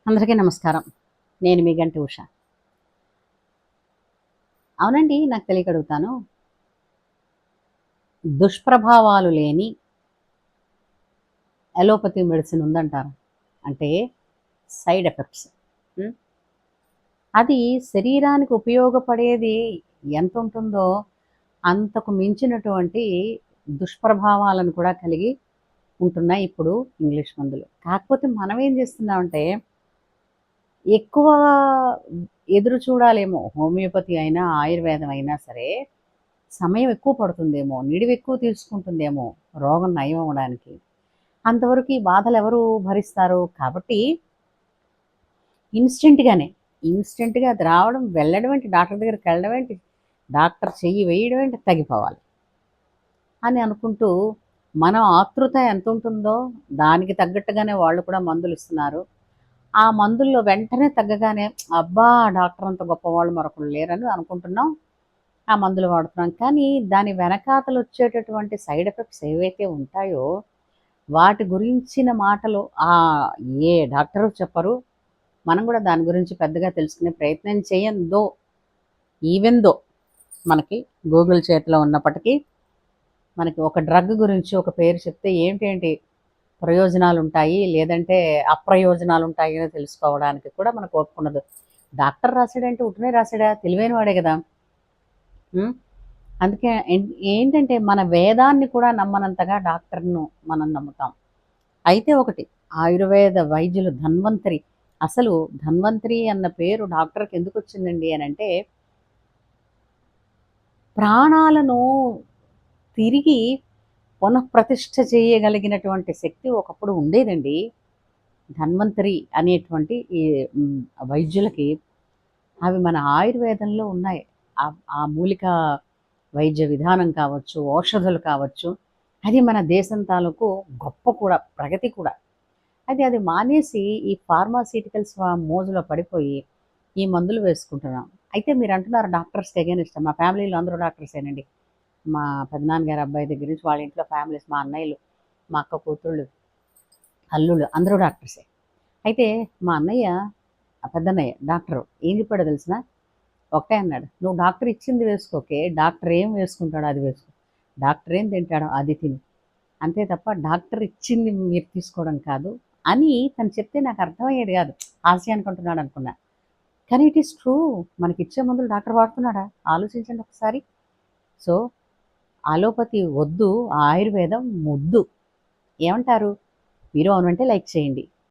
అందరికీ నమస్కారం. నేను మీ గంటి ఉష. అవునండి, నాకు తెలియక అడుగుతాను. దుష్ప్రభావాలు లేని అలోపతి మెడిసిన్ ఉందంటారా? అంటే సైడ్ ఎఫెక్ట్స్. హ్మ్. అది శరీరానికి ఉపయోగపడేది ఎంతుంటుందో, అంతకు మించినటువంటి దుష్ప్రభావాలను కూడా కలిగి ఉంటున్నాయి ఇప్పుడు ఇంగ్లీష్ మందులు. కాకపోతే మనం ఏం చేస్తున్నామంటే, ఎక్కువ ఎదురు చూడాలేమో హోమియోపతి అయినా, ఆయుర్వేదం అయినా సరే, సమయం ఎక్కువ పడుతుందేమో, నిడివెక్కువ తీసుకుంటుందేమో రోగం నయం అవ్వడానికి. అంతవరకు ఈ బాధలెవరు భరిస్తారు? కాబట్టి ఇన్‌స్టంట్‌గానే, ఇన్‌స్టంట్‌గా అది రావడం, వెళ్ళడం ఏంటి, డాక్టర్ దగ్గరికెళ్ళడం ఏంటి, డాక్టర్ చెయ్యి వేయడం ఏంటి, తగ్గిపోవాలి అని అనుకుంటూ, మన ఆతృత ఎంతుంటుందో దానికి తగ్గట్టుగానే వాళ్ళు కూడా మందులిస్తున్నారు. ఆ మందుల్లో వెంటనే తగ్గగానే అబ్బా! డాక్టర్ అంత గొప్పవాళ్ళు మరొకళ్ళు లేరని అనుకుంటున్నాం. ఆ మందులు వాడుతున్నాం. కానీ దాని వెనకాతలొచ్చేటటువంటి సైడ్ ఎఫెక్ట్స్ ఏవైతే ఉంటాయో, వాటి గురించిన మాటలు ఏ డాక్టరు చెప్పరు. మనం కూడా దాని గురించి పెద్దగా తెలుసుకునే ప్రయత్నం చేయం. ఈవెన్ దో మనకి గూగుల్ చేతిలో ఉన్నప్పటికీ, మనకి ఒక డ్రగ్ గురించి ఒక పేరు చెప్తే ఏంటేంటి ప్రయోజనాలుంటాయి, లేదంటే అప్రయోజనాలుంటాయి అని తెలుసుకోవడానికి కూడా మనకు ఓపిక ఉండదు. డాక్టర్ రాసాడంటే ఉట్టినే రాసాడా? తెలివైన వాడే గదా! హ్మ్. అందుకే ఏంటంటే మన వేదాన్ని కూడా నమ్మనంతగా డాక్టర్‌ను మనం నమ్ముతాం. అయితే ఒకటి, ఆయుర్వేద వైద్యులు ధన్వంతరి. అసలు ధన్వంతరి అన్న పేరు డాక్టర్‌కి ఎందుకొచ్చిందండి అనంటే, ప్రాణాలను తిరిగి పునఃప్రతిష్ఠ చేయగలిగినటువంటి శక్తి ఒకప్పుడు ఉండేదండి. ధన్వంతరి అనేటువంటి ఈ వైద్యులకి. అవి మన ఆయుర్వేదంలో ఉన్నాయి. ఆ మూలిక వైద్య విధానం కావచ్చు, ఔషధాలు కావచ్చు, అది మన దేశం తాలూకు గొప్ప కూడా, ప్రగతి కూడా. అది మానేసి ఈ ఫార్మాస్యూటికల్స్ మోజులో పడిపోయి, ఈ మందులు వేసుకుంటున్నాం. అయితే మీరంటున్నారు డాక్టర్స్‌కి ఎగైనిస్టా. మా ఫ్యామిలీలో అందరూ డాక్టర్సేనండి. మా పెదనాన్నగారి అబ్బాయి దగ్గర నుంచి వాళ్ళ ఇంట్లో ఫ్యామిలీస్, మా అన్నయ్యలు, మా అక్క కూతుళ్ళు, అల్లుళ్ళు అందరూ డాక్టర్సే. అయితే మా అన్నయ్య, పెద్దన్నయ్య డాక్టరు. ఏం చెప్పాడో తెలిసినా? ఒకటే అన్నాడు. "నువ్వు డాక్టర్ ఇచ్చింది వేసుకోకే. డాక్టర్ ఏం వేసుకుంటాడో అది వేసుకో. డాక్టర్ ఏం తింటాడో అది తిను. అంతే తప్ప డాక్టర్ ఇచ్చింది మీరు తీసుకోవడం కాదు" అని తను చెప్తే నాకు అర్థమయ్యేది కాదు. హాస్యానికి అంటున్నాడు అనుకున్నా. కానీ ఇట్ ఈస్ ట్రూ. మనకిచ్చే మందులు డాక్టర్ వాడుతున్నాడా? ఆలోచించండి ఒకసారి. సో, అలోపతి వద్దు, ఆయుర్వేదం ముద్దు. ఏమంటారు? మీరు అవునంటే లైక్ చేయండి.